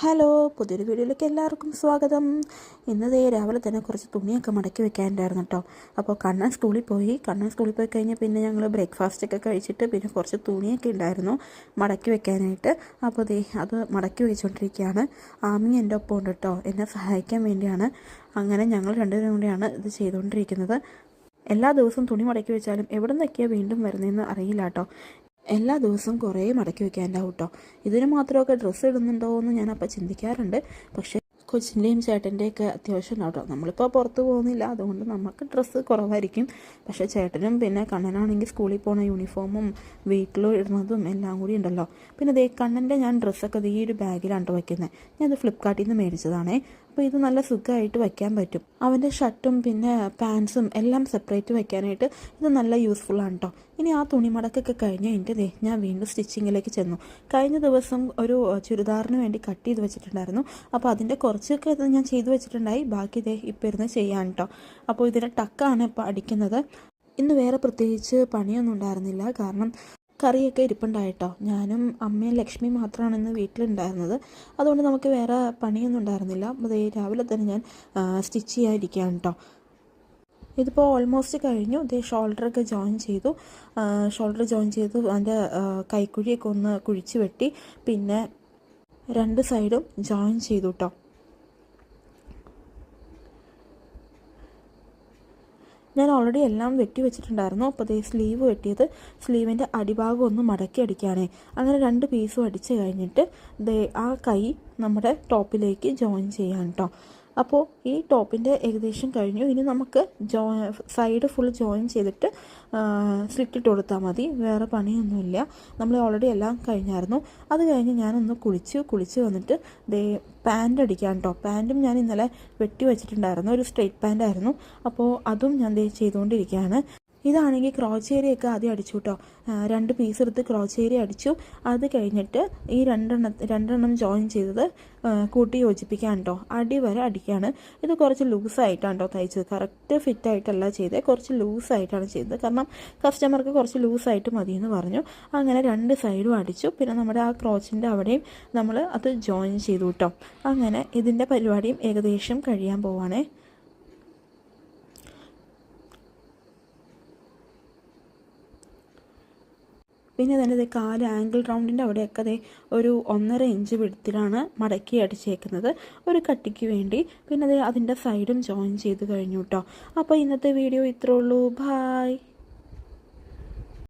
Hello, പുതിയൊരു വീഡിയോയിലേക്ക് എല്ലാവർക്കും സ്വാഗതം. ഇന്നതേ രാവിലെ തന്നെ കുറച്ച് തുണിയൊക്കെ മടക്കി വെക്കാനുണ്ടായിരുന്നു കേട്ടോ. അപ്പോൾ കണ്ണൻ സ്കൂളിൽ പോയി കഴിഞ്ഞാൽ പിന്നെ ഞങ്ങൾ ബ്രേക്ക്ഫാസ്റ്റൊക്കെ കഴിച്ചിട്ട് പിന്നെ കുറച്ച് തുണിയൊക്കെ ഉണ്ടായിരുന്നു മടക്കി വെക്കാനായിട്ട്. അപ്പോൾ അത് മടക്കി വെച്ചുകൊണ്ടിരിക്കുകയാണ്. ആമി എൻ്റെ ഒപ്പം ഉണ്ട് കേട്ടോ, എന്നെ സഹായിക്കാൻ വേണ്ടിയാണ്. അങ്ങനെ ഞങ്ങൾ രണ്ടുപേരും കൂടിയാണ് ഇത് ചെയ്തുകൊണ്ടിരിക്കുന്നത്. എല്ലാ ദിവസവും തുണി മടക്കി വെച്ചാലും എവിടെ നിന്നൊക്കെയാണ് വീണ്ടും വരുന്നതെന്ന് അറിയില്ല കേട്ടോ. എല്ലാ ദിവസവും കുറേ മടക്കി വെക്കാനുണ്ടാവും കേട്ടോ. ഇതിന് മാത്രമൊക്കെ ഡ്രസ്സ് ഇടുന്നുണ്ടോ എന്ന് ഞാനപ്പോൾ ചിന്തിക്കാറുണ്ട്. പക്ഷേ കൊച്ചിൻ്റെയും ചേട്ടൻ്റെയൊക്കെ അത്യാവശ്യം ഉണ്ടാവും കേട്ടോ. നമ്മളിപ്പോൾ പുറത്ത് പോകുന്നില്ല, അതുകൊണ്ട് നമുക്ക് ഡ്രസ്സ് കുറവായിരിക്കും. പക്ഷേ ചേട്ടനും പിന്നെ കണ്ണനാണെങ്കിൽ സ്കൂളിൽ പോകുന്ന യൂണിഫോമും വീട്ടിൽ ഇടുന്നതും എല്ലാം കൂടി ഉണ്ടല്ലോ. പിന്നെ കണ്ണൻ്റെ ഞാൻ ഡ്രസ്സൊക്കെ ഈ ഒരു ബാഗിലാണ് വയ്ക്കുന്നത്. ഞാനത് ഫ്ലിപ്കാർട്ടിൽ നിന്ന് മേടിച്ചതാണേ. അപ്പോൾ ഇത് നല്ല സുഖമായിട്ട് വയ്ക്കാൻ പറ്റും. അവൻ്റെ ഷർട്ടും പിന്നെ പാൻസും എല്ലാം സെപ്പറേറ്റ് വയ്ക്കാനായിട്ട് ഇത് നല്ല യൂസ്ഫുള്ളാണ് കേട്ടോ. ഇനി ആ തുണിമടക്കൊക്കെ കഴിഞ്ഞ് എൻ്റെ ഞാൻ വീണ്ടും സ്റ്റിച്ചിങ്ങിലേക്ക് ചെന്നു. കഴിഞ്ഞ ദിവസം ഒരു ചുരിദാറിന് വേണ്ടി കട്ട് ചെയ്ത് വെച്ചിട്ടുണ്ടായിരുന്നു. അപ്പോൾ അതിൻ്റെ കുറച്ചൊക്കെ ഞാൻ ചെയ്തു വെച്ചിട്ടുണ്ടായി. ബാക്കി ഇപ്പോൾ ഇരുന്ന് ചെയ്യാൻ കേട്ടോ. അപ്പോൾ ഇതിൻ്റെ ടക്കാണ് ഇപ്പോൾ അടിക്കുന്നത്. ഇന്ന് വേറെ പ്രത്യേകിച്ച് പണിയൊന്നും ഉണ്ടായിരുന്നില്ല, കാരണം കറിയൊക്കെ ഇരിപ്പുണ്ടായിട്ടോ. ഞാനും അമ്മയും ലക്ഷ്മി മാത്രമാണ് ഇന്ന് വീട്ടിലുണ്ടായിരുന്നത്. അതുകൊണ്ട് നമുക്ക് വേറെ പണിയൊന്നും ഉണ്ടായിരുന്നില്ല. രാവിലെ തന്നെ ഞാൻ സ്റ്റിച്ച് ചെയ്യാതിരിക്കുകയാണ് കേട്ടോ. ഇതിപ്പോൾ ഓൾമോസ്റ്റ് കഴിഞ്ഞു. ഷോൾഡറൊക്കെ ജോയിൻ ചെയ്തു. അതിൻ്റെ കൈക്കുഴിയൊക്കെ ഒന്ന് കുഴിച്ച് വെട്ടി, പിന്നെ രണ്ട് സൈഡും ജോയിൻ ചെയ്തു കേട്ടോ. ഞാൻ ഓൾറെഡി എല്ലാം വെട്ടി വെച്ചിട്ടുണ്ടായിരുന്നു. അപ്പോൾ സ്ലീവ് വെട്ടിയത്, സ്ലീവിൻ്റെ അടിഭാഗം ഒന്ന് മടക്കി അടിക്കുകയാണേ. അങ്ങനെ രണ്ട് പീസും അടിച്ച് കഴിഞ്ഞിട്ട് ആ കൈ നമ്മുടെ ടോപ്പിലേക്ക് ജോയിൻ ചെയ്യാൻ കേട്ടോ. അപ്പോൾ ഈ ടോപ്പിൻ്റെ ഏകദേശം കഴിഞ്ഞു. ഇനി നമുക്ക് സൈഡ് ഫുൾ ജോയിൻ ചെയ്തിട്ട് സ്ലിറ്റിട്ട് കൊടുത്താൽ മതി. വേറെ പണിയൊന്നുമില്ല. നമ്മൾ ഓൾറെഡി എല്ലാം കഴിഞ്ഞായിരുന്നു. അത് കഴിഞ്ഞ് ഞാനൊന്ന് കുളിച്ച് വന്നിട്ട് പാൻറ് അടിക്കാം കേട്ടോ. പാൻറ്റും ഞാൻ ഇന്നലെ വെട്ടി വെച്ചിട്ടുണ്ടായിരുന്നു. ഒരു സ്ട്രെയിറ്റ് പാൻറ്റായിരുന്നു. അപ്പോൾ അതും ഞാൻ ചെയ്തുകൊണ്ടിരിക്കുകയാണ്. ഇതാണെങ്കിൽ ക്രോച്ച് ഏരിയയൊക്കെ ആദ്യം അടിച്ചു കേട്ടോ. രണ്ട് പീസ് എടുത്ത് ക്രോച്ച് ഏരിയ അടിച്ചു. അത് കഴിഞ്ഞിട്ട് ഈ രണ്ടെണ്ണം ജോയിൻ ചെയ്തത് കൂട്ടി യോജിപ്പിക്കാൻ കേട്ടോ. അടി വരെ അടിക്കുകയാണ്. ഇത് കുറച്ച് ലൂസായിട്ടാണ് കേട്ടോ തയ്ച്ചത്. കറക്റ്റ് ഫിറ്റായിട്ടല്ല ചെയ്തത്, കുറച്ച് ലൂസായിട്ടാണ് ചെയ്തത്. കാരണം കസ്റ്റമർക്ക് കുറച്ച് ലൂസായിട്ട് മതിയെന്ന് പറഞ്ഞു. അങ്ങനെ രണ്ട് സൈഡും അടിച്ചു. പിന്നെ നമ്മുടെ ആ ക്രോച്ചിൻ്റെ അവിടെയും നമ്മൾ അത് ജോയിൻ ചെയ്തു കേട്ടോ. അങ്ങനെ ഇതിൻ്റെ പരിപാടിയും ഏകദേശം കഴിയാൻ പോവാണേ. പിന്നെ തന്നെ കാല് ആംഗിൾ റൗണ്ടിൻ്റെ അവിടെയൊക്കെ ഒരു 1.5 ഇഞ്ച് വിടത്തിലാണ് മടക്കി അടിച്ചേക്കുന്നത്, ഒരു കട്ടിക്ക് വേണ്ടി. പിന്നെ അതിൻ്റെ സൈഡും ജോയിൻ ചെയ്ത് കഴിഞ്ഞു കേട്ടോ. അപ്പോൾ ഇന്നത്തെ വീഡിയോ ഇത്രേ ഉള്ളൂ. ബായ്.